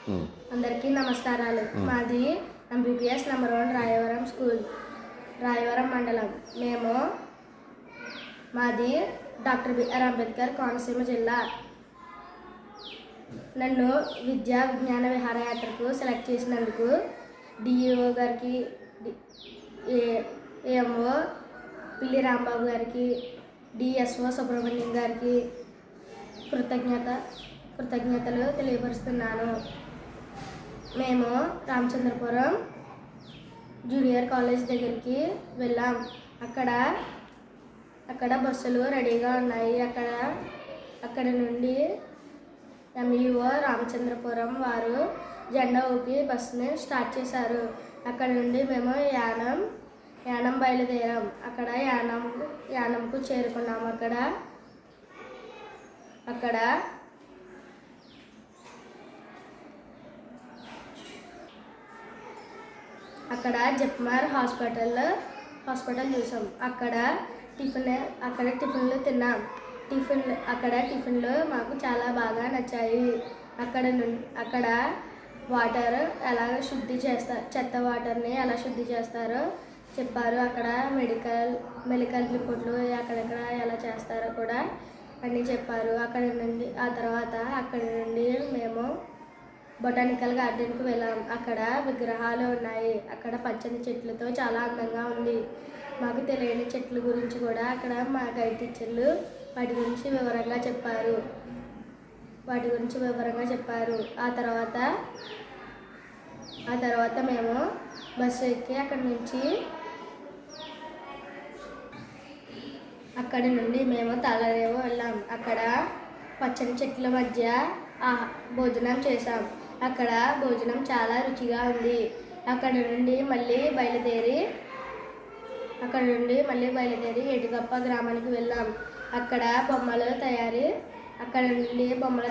అందరికీ నమస్కారాలు. మాది MBBS number 1 Rayavaram school, Rayavaram మండలం. మాది డాక్టర్ బిఆర్ అంబేద్కర్ కోనసీమ జిల్లా. నన్ను విద్యా విజ్ఞాన విహారయాత్రకు సెలెక్ట్ చేసినందుకు డిఈఓ గారికి, ఏఎంఓ పిల్లి రాంబాబు గారికి, డిఎస్ఓ సుబ్రహ్మణ్యం గారికి కృతజ్ఞతలు తెలియపరుస్తున్నాను. మేము రామచంద్రపురం జూనియర్ కాలేజ్ దగ్గరికి వెళ్ళాం. అక్కడ బస్సులు రెడీగా ఉన్నాయి. అక్కడ నుండి ఎంఈఓ రామచంద్రపురం వారు జెండా ఊపి బస్సుని స్టార్ట్ చేశారు. అక్కడ నుండి మేము యానం బయలుదేరాం. యానంకు చేరుకున్నాం. అక్కడ జిప్మర్ హాస్పిటల్ చూసాం. అక్కడ టిఫిన్లు తిన్నాం. టిఫిన్లు మాకు చాలా బాగా నచ్చాయి. అక్కడ వాటర్ ఎలా శుద్ధి చేస్తారు, చెత్త వాటర్ని ఎలా శుద్ధి చేస్తారో చెప్పారు. అక్కడ మెడికల్ రిపోర్ట్లు అక్కడెక్కడ ఎలా చేస్తారో కూడా అన్నీ చెప్పారు. అక్కడి నుండి మేము బొటానికల్ గార్డెన్కి వెళ్ళాం. అక్కడ విగ్రహాలు ఉన్నాయి. అక్కడ పచ్చని చెట్లతో చాలా అందంగా ఉంది. మాకు తెలియని చెట్ల గురించి కూడా అక్కడ మా గైడ్ టీచర్లు వాటి గురించి వివరంగా చెప్పారు. ఆ తర్వాత మేము బస్సు ఎక్కి అక్కడి నుండి మేము తాళరేవు వెళ్ళాం. అక్కడ పచ్చని చెట్ల మధ్య భోజనం చేసాం. అక్కడ భోజనం చాలా రుచిగా ఉంది. అక్కడి నుండి మళ్ళీ బయలుదేరి ఎటుగప్ప గ్రామానికి వెళ్ళాం. అక్కడ బొమ్మల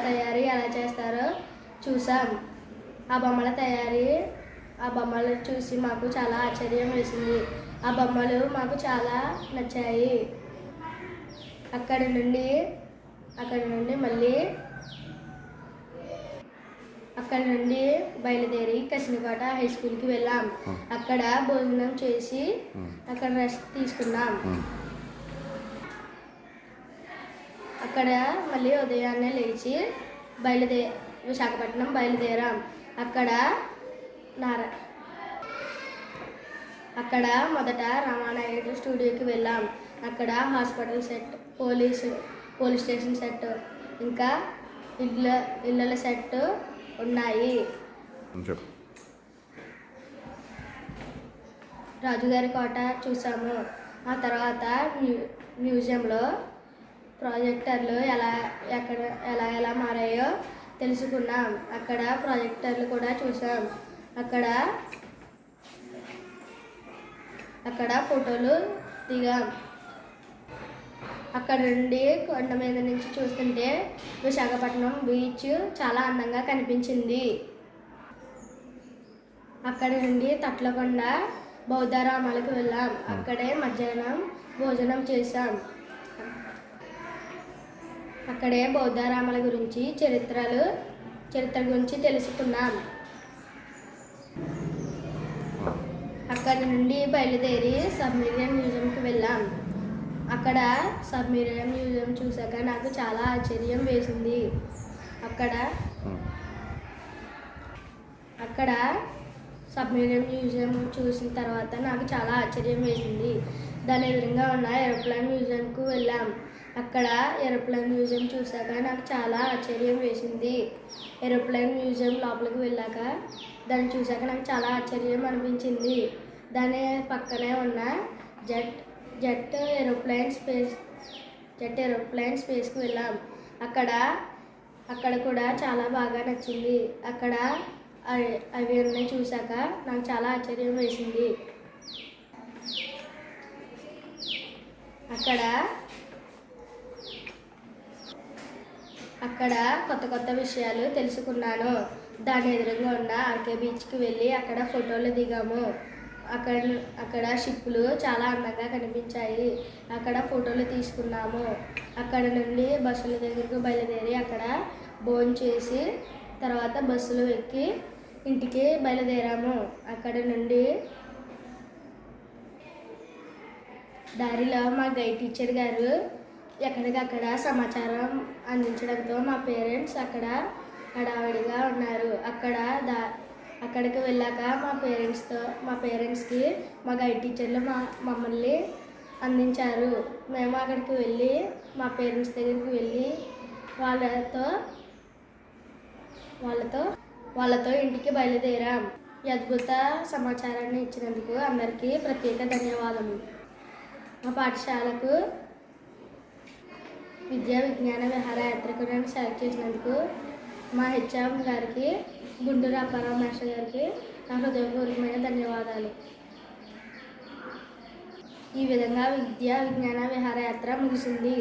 తయారీ ఎలా చేస్తారో చూసాం. ఆ బొమ్మలు చూసి మాకు చాలా ఆశ్చర్యం వేసింది. ఆ బొమ్మలు మాకు చాలా నచ్చాయి. అక్కడి నుండి బయలుదేరి కసినకోట హై స్కూల్కి వెళ్ళాం. అక్కడ భోజనం చేసి అక్కడ రెస్ట్ తీసుకున్నాం. అక్కడ మళ్ళీ ఉదయాన్నే లేచి విశాఖపట్నం బయలుదేరాం. అక్కడ మొదట రామానాయుడు స్టూడియోకి వెళ్ళాం. అక్కడ hospital set, police station set, ఇంకా ఇళ్ళ సెట్ ఉన్నాయి. రాజుగారి కోట చూసాము. ఆ తర్వాత మ్యూజియంలో ప్రాజెక్టర్లు ఎలా మారాయో తెలుసుకున్నాం. అక్కడ ప్రాజెక్టర్లు కూడా చూసాం. అక్కడ ఫోటోలు దిగాం. అక్కడ నుండి కొండ మీద నుంచి చూస్తుంటే విశాఖపట్నం బీచ్ చాలా అందంగా కనిపించింది. అక్కడి నుండి తట్లకొండ బౌద్ధరామాలకు వెళ్ళాం. అక్కడే మధ్యాహ్నం భోజనం చేశాం. అక్కడే బౌద్ధరామాల గురించి చరిత్ర గురించి తెలుసుకున్నాం. అక్కడి నుండి బయలుదేరి సబ్మెరీన్ మ్యూజియంకి వెళ్ళాం. అక్కడ సబ్మెరీన్ మ్యూజియం చూశాక నాకు చాలా ఆశ్చర్యం వేసింది. అక్కడ సబ్మెరీన్ మ్యూజియం చూసిన తర్వాత నాకు చాలా ఆశ్చర్యం వేసింది. దాని ఎదురుగా ఉన్న ఏరోప్లేన్ మ్యూజియంకు వెళ్ళాం. అక్కడ ఏరోప్లేన్ మ్యూజియం చూశాక నాకు చాలా ఆశ్చర్యం వేసింది. ఏరోప్లేన్ మ్యూజియం లోపలికి వెళ్ళాక దాన్ని చూశాక నాకు చాలా ఆశ్చర్యం అనిపించింది. దాని పక్కనే ఉన్న జెట్ ఏరోప్లేన్ స్పేస్కి వెళ్ళాం. అక్కడ కూడా చాలా బాగా నచ్చింది. అవి అన్నీ చూశాక నాకు చాలా ఆశ్చర్యం వేసింది. అక్కడ కొత్త విషయాలు తెలుసుకున్నాను. దాని ఎదురుగా ఉన్న ఆర్కే బీచ్కి వెళ్ళి అక్కడ ఫోటోలు దిగాము. అక్కడ షిప్పులు చాలా అందంగా కనిపించాయి. అక్కడ ఫోటోలు తీసుకున్నాము. అక్కడ నుండి బస్సుల దగ్గరకు బయలుదేరి అక్కడ భోంచేసి తర్వాత బస్సులో ఎక్కి ఇంటికి బయలుదేరాము. అక్కడ నుండి దారిలో మా గైడ్ టీచర్ గారు ఎక్కడికక్కడ సమాచారం అందించడంతో మా పేరెంట్స్ అక్కడ హడావిడిగా ఉన్నారు. అక్కడికి వెళ్ళాక మా పేరెంట్స్కి మా గైడ్ టీచర్లు మమ్మల్ని అందించారు. మేము అక్కడికి వెళ్ళి మా పేరెంట్స్ దగ్గరికి వెళ్ళి వాళ్ళతో ఇంటికి బయలుదేరాం. ఈ అద్భుత సమాచారాన్ని ఇచ్చినందుకు అందరికీ ప్రత్యేక ధన్యవాదములు. మా పాఠశాలకు విద్యా విజ్ఞాన విహారయాత్రకు నన్ను సెలెక్ట్ చేసినందుకు మా హెచ్ఎం గారికి, గుంటూరు అప్పారావు మాస్టర్ గారికి నా హృదయపూర్వకమైన ధన్యవాదాలు. ఈ విధంగా విద్యా విజ్ఞాన విహారయాత్ర ముగిసింది.